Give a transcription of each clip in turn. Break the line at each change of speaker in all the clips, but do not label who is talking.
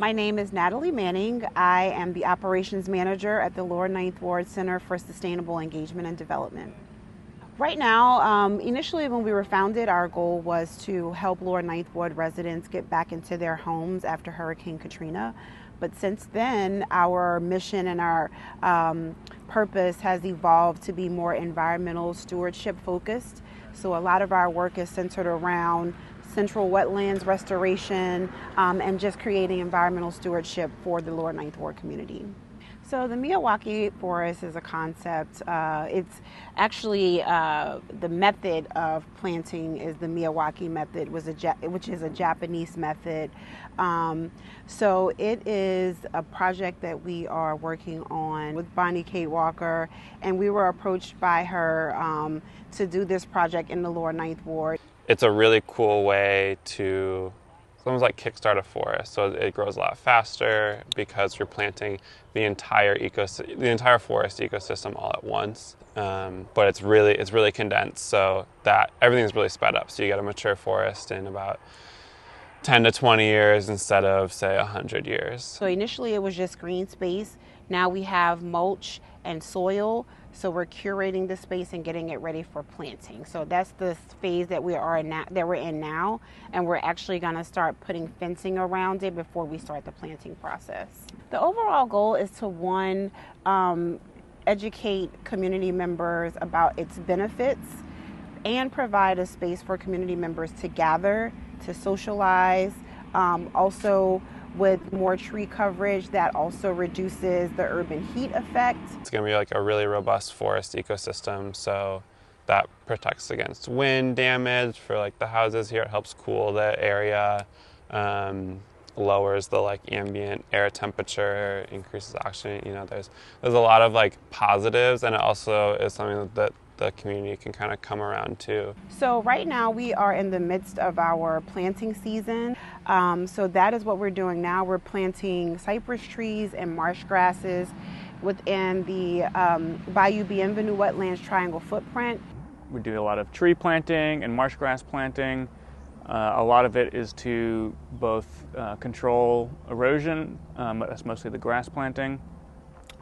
My name is Natalie Manning. I am the operations manager at the Lower Ninth Ward Center for Sustainable Engagement and Development. Right now, initially when we were founded, our goal was to help Lower Ninth Ward residents get back into their homes after Hurricane Katrina. But since then, our mission and our purpose has evolved to be more environmental stewardship focused. So a lot of our work is centered around central wetlands restoration and just creating environmental stewardship for the Lower Ninth Ward community. So the Miyawaki forest is a concept. It's actually the method of planting is the Miyawaki method, which is a Japanese method. So it is a project that we are working on with Bonnie Kate Walker, and we were approached by her to do this project in the Lower Ninth Ward.
It's a really cool way to almost like kickstart a forest, so it grows a lot faster because you're planting the entire forest ecosystem all at once. But it's really condensed, so that everything's really sped up. So you get a mature forest in about 10 to 20 years instead of, say, 100 years.
So initially it was just green space. Now we have mulch and soil. So we're curating the space and getting it ready for planting. So that's the phase that we're in now, and we're actually going to start putting fencing around it before we start the planting process. The overall goal is to educate community members about its benefits and provide a space for community members to gather, to socialize, also with more tree coverage that also reduces the urban heat effect.
It's going to be like a really robust forest ecosystem, so that protects against wind damage for like the houses here. It helps cool the area, lowers the ambient air temperature, increases oxygen. You know, there's a lot of positives, and it also is something that the community can kind of come around to.
So right now we are in the midst of our planting season. So that is what we're doing now. We're planting cypress trees and marsh grasses within the Bayou Bienvenue Wetlands Triangle footprint.
We do a lot of tree planting and marsh grass planting. A lot of it is to both control erosion, but that's mostly the grass planting,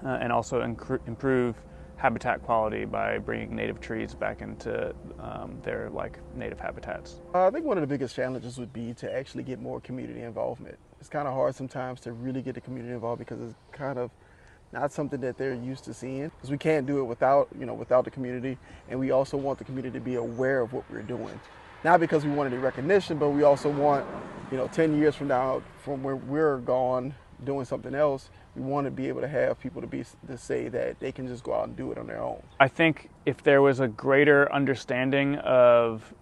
and also improve habitat quality by bringing native trees back into their native habitats.
I think one of the biggest challenges would be to actually get more community involvement. It's kind of hard sometimes to really get the community involved because it's kind of not something that they're used to seeing. Because we can't do it without the community, and we also want the community to be aware of what we're doing. Not because we want any recognition, but we also want, 10 years from now, from where we're gone doing something else, we want to be able to have people to say that they can just go out and do it on their own.
I think if there was a greater understanding of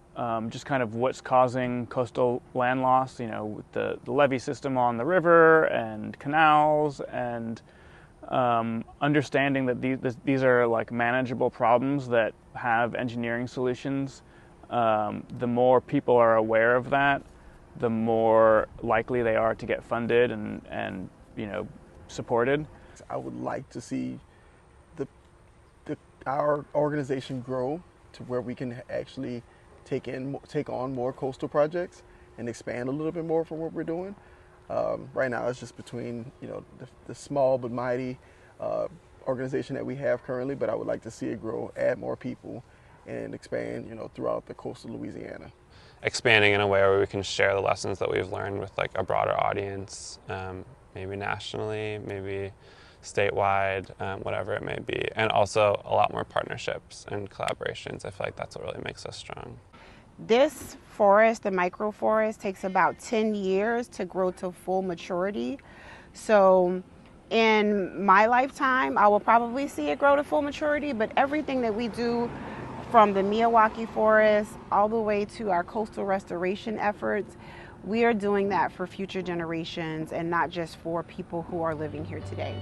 just kind of what's causing coastal land loss, with the levee system on the river and canals, and understanding that these are manageable problems that have engineering solutions, the more people are aware of that, the more likely they are to get funded and supported.
I would like to see our organization grow to where we can actually take on more coastal projects and expand a little bit more from what we're doing. Right now it's just between the small but mighty organization that we have currently, but I would like to see it grow, add more people, and expand throughout the coastal Louisiana.
Expanding in a way where we can share the lessons that we've learned with a broader audience, maybe nationally, maybe statewide, whatever it may be. And also a lot more partnerships and collaborations. I feel like that's what really makes us strong.
This forest, the microforest, takes about 10 years to grow to full maturity. So in my lifetime, I will probably see it grow to full maturity, but everything that we do from the Miyawaki forest all the way to our coastal restoration efforts, we are doing that for future generations and not just for people who are living here today.